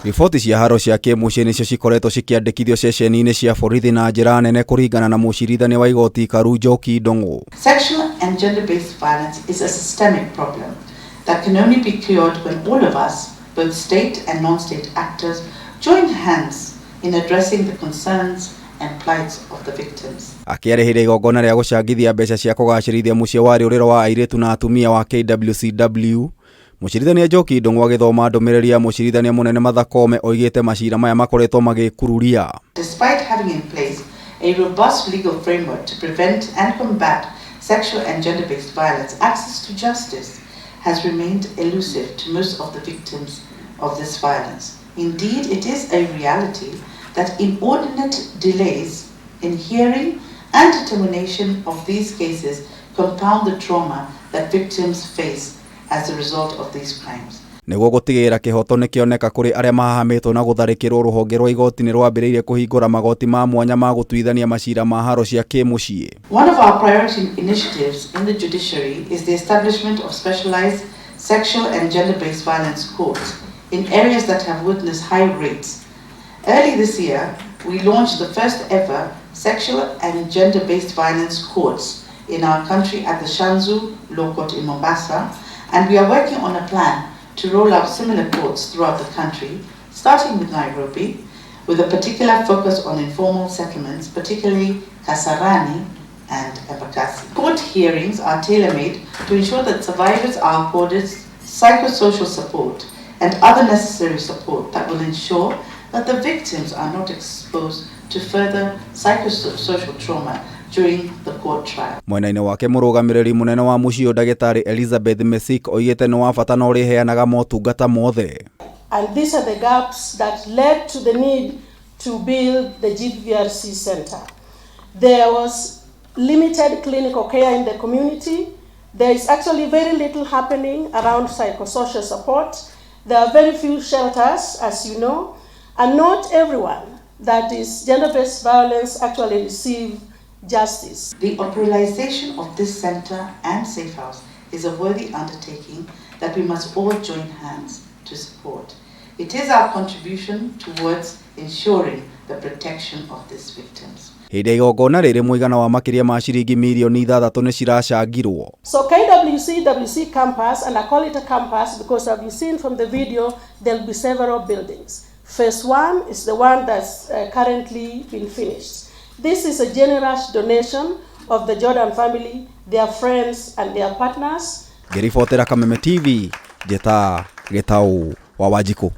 Riboti cia haro cia kimucii nicio cikoretwo cikiandikithio ceceni-ini cia borithi na njira nene kuringana na mucirithania wa igoti Njoki Ndong'u. Sexual and gender-based violence is a systemic problem that can only be cured when all of us, both state and non-state actors, join hands in addressing the concerns and plights of the victims. Akiarehire igongona ria gucangithia mbeca cia kugacirithia mucie wa riuriro wa airitu na atumia wa KWCW, mucirithania Njoki Ndong'u agithoma ndumiriri ya mucirithania munene Mathakome oigite maciira maya makoretwo magikururia. Despite having in place a robust legal framework to prevent and combat sexual and gender-based violence, access to justice has remained elusive to most of the victims of this violence. Indeed, it is a reality that inordinate delays in hearing and determination of these cases compound the trauma that victims face as a result of these crimes. Niguo gutigirira kihoto nikioneka kuri aria mahamitwo na gutharikirwo ruhonge rwa igoti nirwambiriirie kuhingura magoti ma mwanya ma gutwithania maciira maharo cia kimucii. One of our priority initiatives in the judiciary is the establishment of specialized sexual and gender-based violence courts in areas that have witnessed high rates. Early this year, we launched the first ever sexual and gender-based violence courts in our country at the Shanzu Law Court in Mombasa, and we are working on a plan to roll out similar courts throughout the country, starting with Nairobi, with a particular focus on informal settlements, particularly Kasarani and Embakasi. Court hearings are tailor-made to ensure that survivors are accorded psychosocial support and other necessary support that will ensure that the victims are not exposed to further psychosocial trauma during the court trial. Mwena-ini wake murugamiriri munene wa mucio Dagitari Elizabeth Mesik oigite ni wa bata no riheanaga motungata mothe. And these are the gaps that led to the need to build the GVRC center. There was limited clinical care in the community. There is actually very little happening around psychosocial support. There are very few shelters, as you know, and not everyone that is gender-based violence actually receive justice. The operationalization of this center and safe house is a worthy undertaking that we must all join hands to support. It is our contribution towards ensuring the protection of these victims. Hĩndĩ igongona rĩrĩ mũigana wa makiria ma ciringi mirioni 6 ni ciracangirwo. So KWCWC campus, and I call it a campus because as you've seen from the video, there'll be several buildings. Phase 1 is the one that's currently been finished. This is a generous donation of the Jordan family, their friends and their partners. Ngiribotera Kameme TV, Jeta Getau wa Wanjiku.